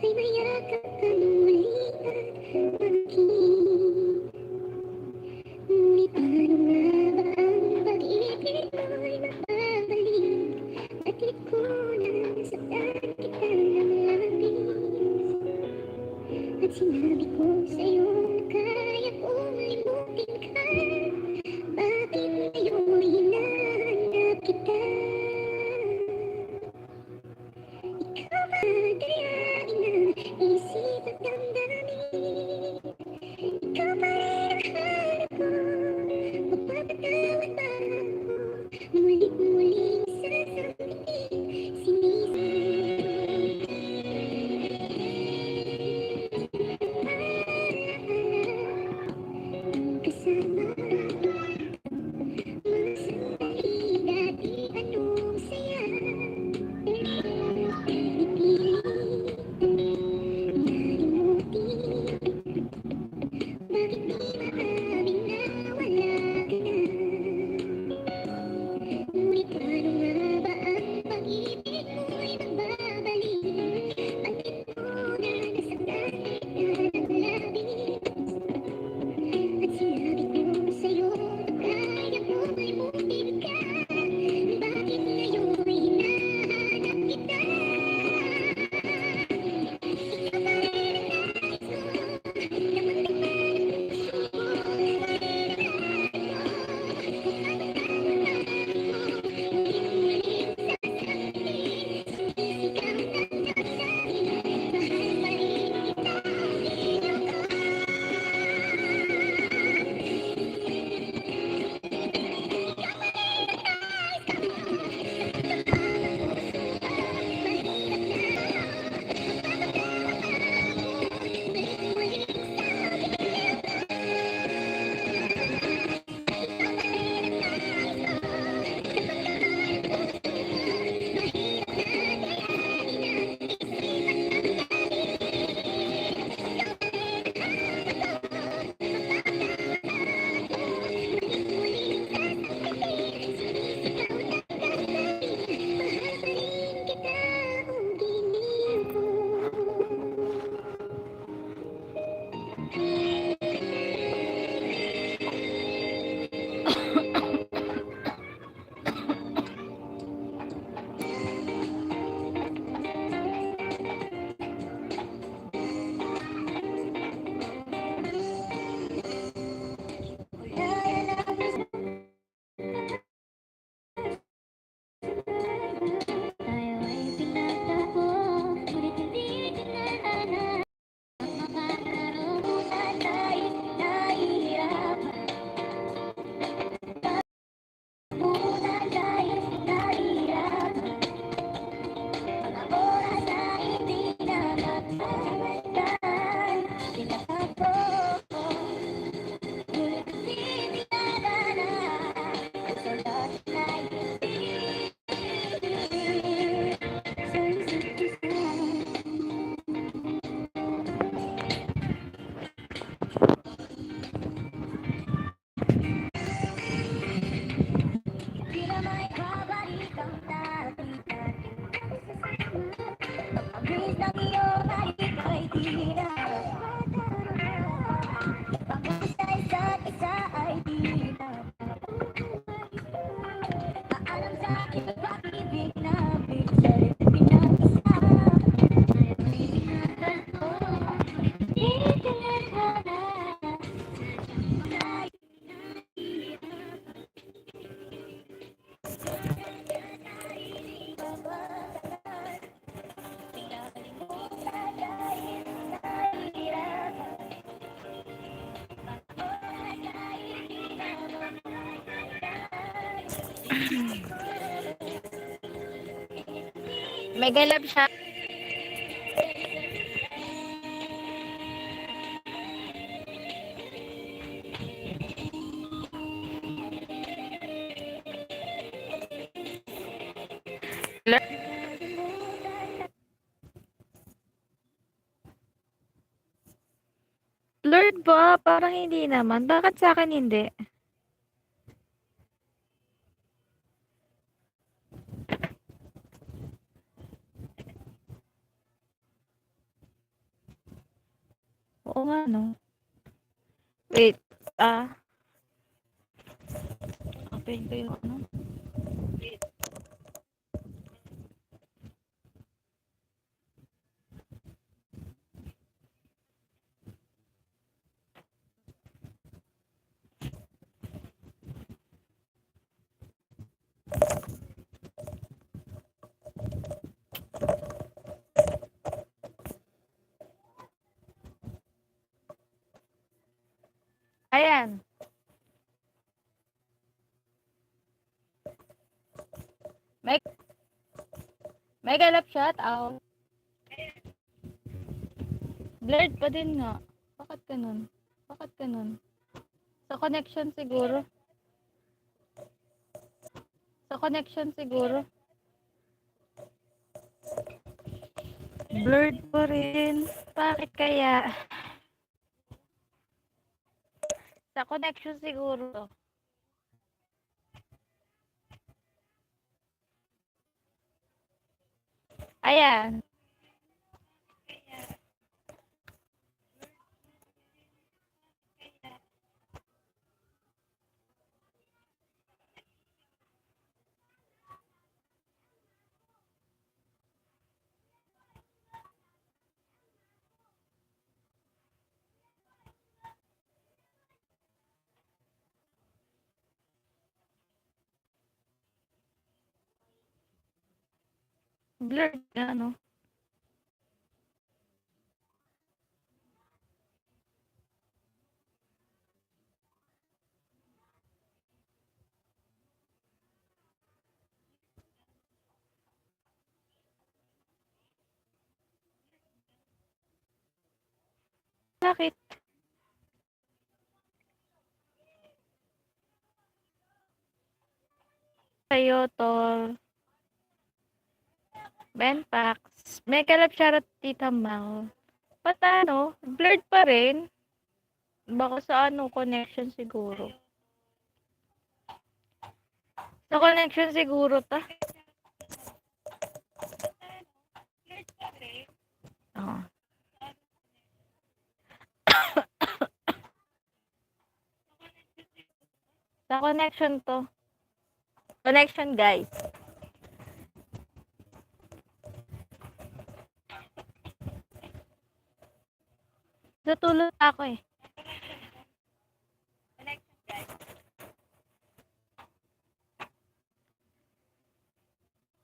ay mayakap ka muli at maging. Ngunit paano nga ba ang pag-ibig mo'y mababalik? Bakit ko nasaktan kita ng labis? At sinabi ko sa'yo na kaya kong limutin ka. Bakit ngayon hinahanap kita? Ikaw ba gayahin ng isip at damdamin? Ikaw ba hinahanap ko? Mapapatawad ba ako? Mulit-muling sasabihin, sinisisi. Kasama mga sandali dati anong saya. Pinipilit nalimutin. Bakit di maaaring nawala ka na? Ngunit paano nga ba ang pag-ibig mo'y magbabalik? Bakit ko na nasaktan kita ng labis? At sinabi ko sa'yo na kaya kong limutin ka. Bakit ngayon hinahanap kita? Ikaw ba rin ang nais mo na magdagdag ng puso ko? Mulit-muling sasabihin, sumisigaw ng damdamin, mahal pa rin kita, ikaw ka. Tayo ay pinagtapos, ngunit hindi kinalanan. Makakarumutan tayo nahihirapan. Makakarumutan tayo nahihirapan. Mga oras na hindi na magsabalikan. Pinagtapos, ngunit hindi kinalanan. Ang sagot na hindi. Di na may babalik ang dati nating pagsasama. Pag-abis ng iyong halik ay di na madarama. Pag-abis sa isa't isa ay di na paalam sa akin ang pag-ibig namin sa'yo'y pinag-isa. Ngayon ay pinagkalto, di tinadhana. Sadyang tayo May galap siya. Lord ba? Parang hindi naman. Bakit sa akin hindi? nga, no? Wait, open ko yung ano. Ayan. May galap shout out. Blurred pa din nga. Bakit ganun? Bakit ganun? Sa connection siguro. Sa connection siguro. Blurred pa rin. Bakit kaya? Sa connection siguro. Ayan. Blurred na, no? Bakit? Sa'yo, Tol. Benpax. May galap shout out Tita Mal. Ba't ano? Blurred pa rin. Baka sa ano, connection siguro. Sa connection siguro ta. Oh. Sa connection to. Connection, guys. Natulog ako eh.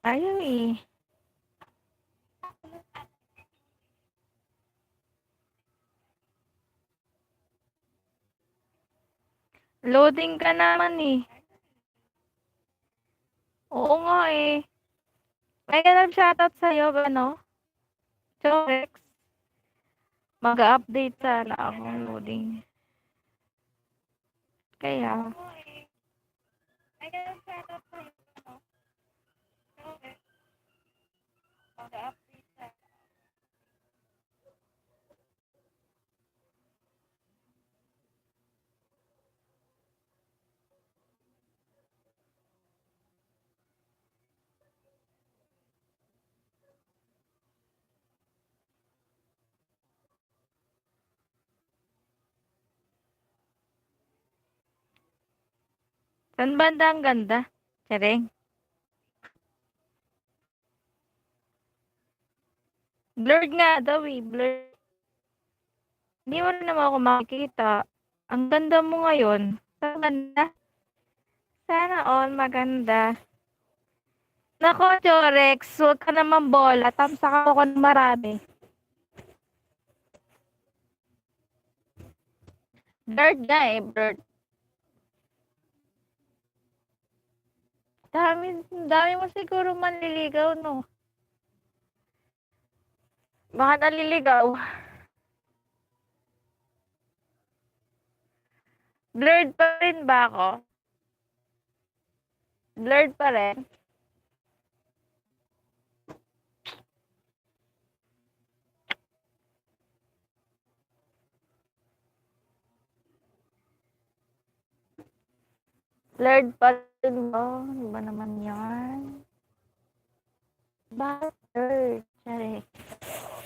Ayaw eh. Loading ka naman eh. Oo nga eh. May ganap shoutout sa'yo, ano? Chorex. Mag-update sana akong loading. Kaya. May ganap shoutout sa'yo, ano? Chorex. Mag-update sana. Saan banda ang ganda? Tsareng. Blurred nga daw eh. Blurred. Hindi mo rin naman ako makikita. Ang ganda mo ngayon. Saan ganda? Sana all maganda. Nako, Chorex. Huwag ka naman bola. Tamsak ako ng marami. Blurred nga eh. Blurred. Dami mo siguro manliligaw, no? Baka naliligaw. Blurred pa rin ba ako? Blurred pa rin? Blurred pa rin ba? Ano ba naman yan? Bakit blurred? Sorry.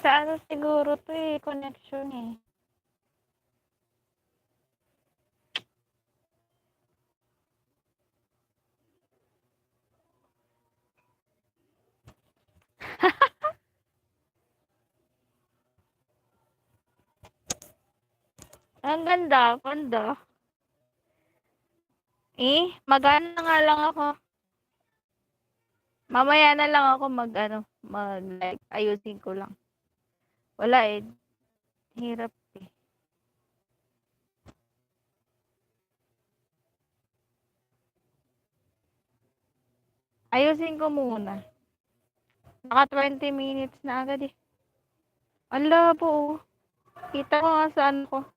Sa ano siguro to eh, connection eh. Ang ganda. Mag-ano na nga lang ako. Mamaya na lang ako mag-like. Ayusin ko lang. Wala eh. Hirap eh. Ayusin ko muna. Naka 20 minutes na agad eh. Ang labo oh. Kita ko nga saan ko.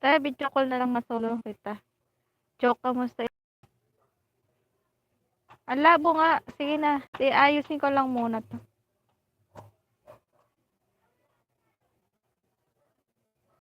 Tayo, video call na lang masolo kita. Joke, kamusta? Ang labo nga. Sige na. Ayusin ko lang muna to.